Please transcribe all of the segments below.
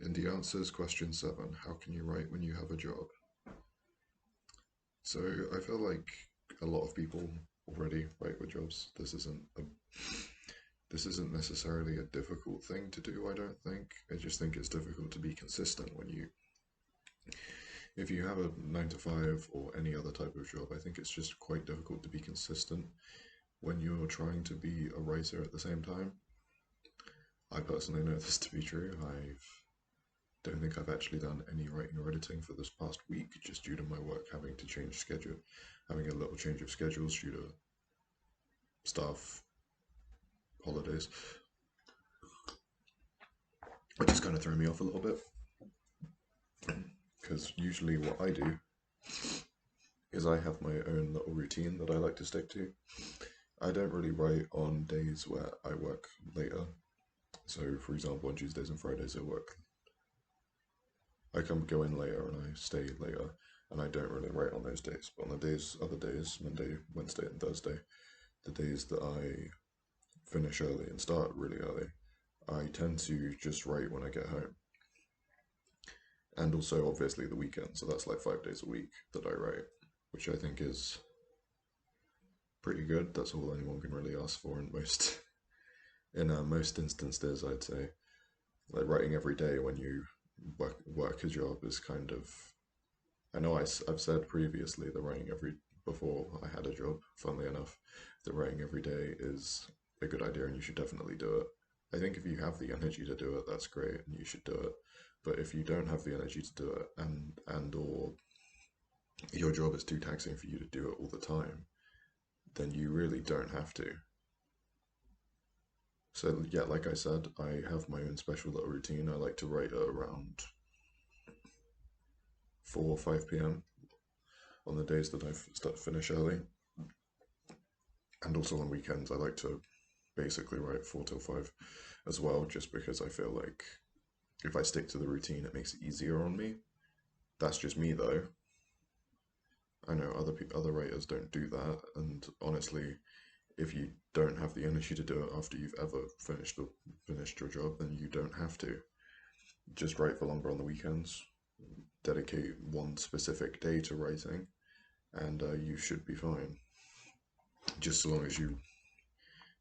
And the answer is question 7. How can you write when you have a job? So I feel like a lot of people already write with jobs. This isn't necessarily a difficult thing to do, I don't think. I just think it's difficult to be consistent if you have a 9 to 5 or any other type of job, I think it's just quite difficult to be consistent when you're trying to be a writer at the same time. I personally know this to be true. I don't think I've actually done any writing or editing for this past week, just due to my work having to change schedule, having a little change of schedules due to staff holidays, which is kind of throwing me off a little bit. Because usually what I do is I have my own little routine that I like to stick to. I don't really write on days where I work later. So, for example, on Tuesdays and Fridays I go in later and I stay later, and I don't really write on those days. But on the other days, Monday, Wednesday, and Thursday, the days that I finish early and start really early, I tend to just write when I get home. And also, obviously, the weekend. So that's like 5 days a week that I write, which I think is pretty good. That's all anyone can really ask for in most instances, I'd say. Like writing every day when you work a job is kind of. I know I've said previously that before I had a job, funnily enough, that writing every day is a good idea and you should definitely do it. I think if you have the energy to do it, that's great and you should do it. But if you don't have the energy to do it and or your job is too taxing for you to do it all the time, then you really don't have to. So yeah, like I said, I have my own special little routine. I like to write at around 4 or 5 p.m. on the days that I finish early. And also on weekends, I like to basically write 4 till 5 as well, just because I feel like if I stick to the routine, it makes it easier on me. That's just me though. I know other writers don't do that, and honestly, if you don't have the energy to do it after you've ever finished your job, then you don't have to. Just write for longer on the weekends. Dedicate one specific day to writing, and you should be fine. Just so long as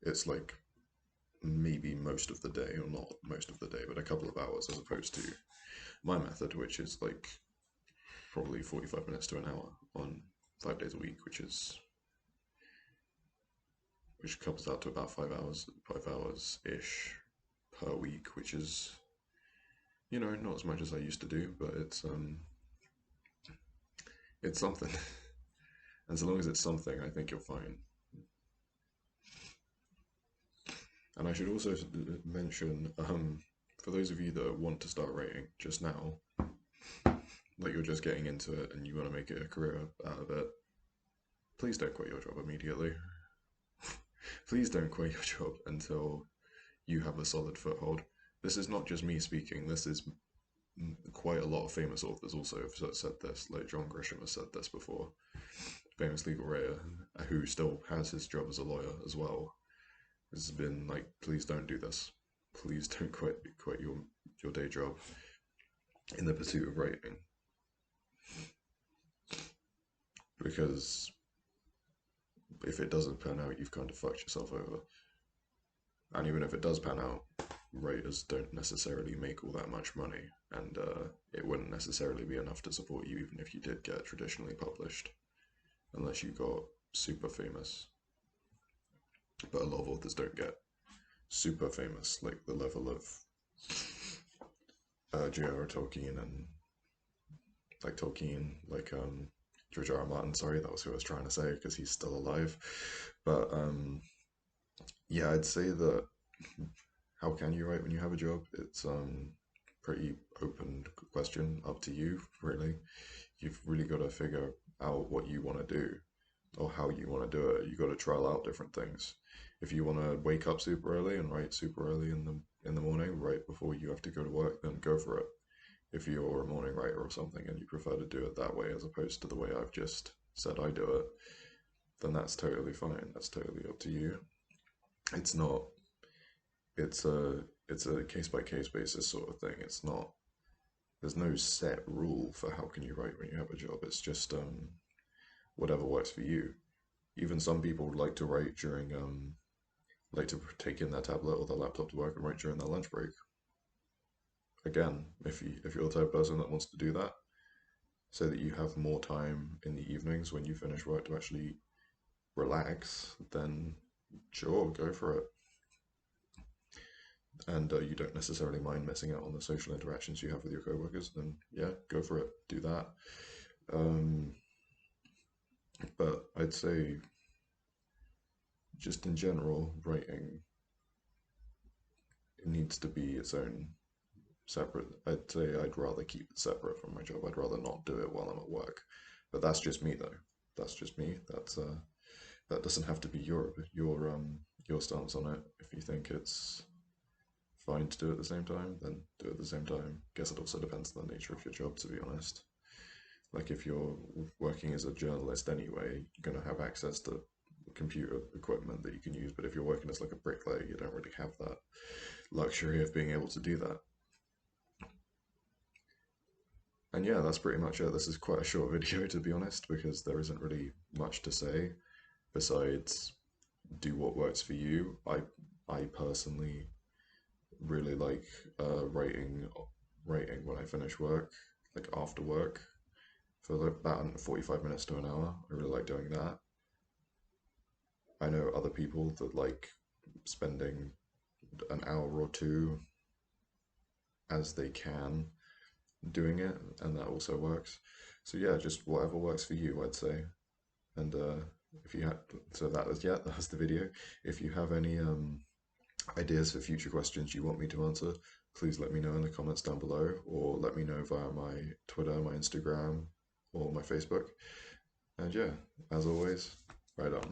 it's like maybe most of the day, or not most of the day, but a couple of hours, as opposed to my method, which is like probably 45 minutes to an hour on 5 days a week, which comes out to about 5 hours ish per week, which is not as much as I used to do, but it's something. And so long as it's something, I think you're fine. And I should also mention, for those of you that want to start writing just now, like you're just getting into it and you want to make it a career out of it, please don't quit your job immediately. Please don't quit your job until you have a solid foothold. This is not just me speaking, this is quite a lot of famous authors also have said this, like John Grisham has said this before, famous legal writer who still has his job as a lawyer as well. Has been like, please don't do this. Please don't quit your day job in the pursuit of writing. Because if it doesn't pan out, you've kind of fucked yourself over. And even if it does pan out, writers don't necessarily make all that much money, and it wouldn't necessarily be enough to support you even if you did get traditionally published, unless you got super famous. But a lot of authors don't get super famous, like the level of J.R.R. Tolkien and George R. R. Martin. Sorry, that was who I was trying to say because he's still alive. But yeah, I'd say that how can you write when you have a job? It's pretty open question, up to you really. You've really got to figure out what you want to do or how you want to do it. You got to trial out different things. If you want to wake up super early and write super early in the morning, right before you have to go to work, then go for it. If you're a morning writer or something and you prefer to do it that way as opposed to the way I've just said I do it, then that's totally fine. That's totally up to you. It's not. It's a case by case basis sort of thing. It's not there's no set rule for how can you write when you have a job. It's just whatever works for you. Even some people like to write during like to take in their tablet or their laptop to work and write during their lunch break. Again, if you're the type of person that wants to do that, so that you have more time in the evenings when you finish work to actually relax, then sure, go for it. And you don't necessarily mind missing out on the social interactions you have with your coworkers, then yeah, go for it. Do that. Um, but I'd say, just in general, writing, it needs to be its own separate. I'd say I'd rather keep it separate from my job. I'd rather not do it while I'm at work. But that's just me, though. That's just me. That doesn't have to be your stance on it. If you think it's fine to do it at the same time, then do it at the same time. Guess it also depends on the nature of your job, to be honest. Like if you're working as a journalist anyway, you're gonna have access to computer equipment that you can use. But if you're working as like a bricklayer, you don't really have that luxury of being able to do that. And yeah, that's pretty much it. This is quite a short video, to be honest, because there isn't really much to say besides do what works for you. I personally really like writing when I finish work, like after work, for like about 45 minutes to an hour. I really like doing that. I know other people that like spending an hour or two as they can doing it, and that also works. So yeah, just whatever works for you, I'd say. And if you had, so that was yeah, that was the video. If you have any ideas for future questions you want me to answer, please let me know in the comments down below, or let me know via my Twitter, my Instagram, or my Facebook. And yeah, as always, right on.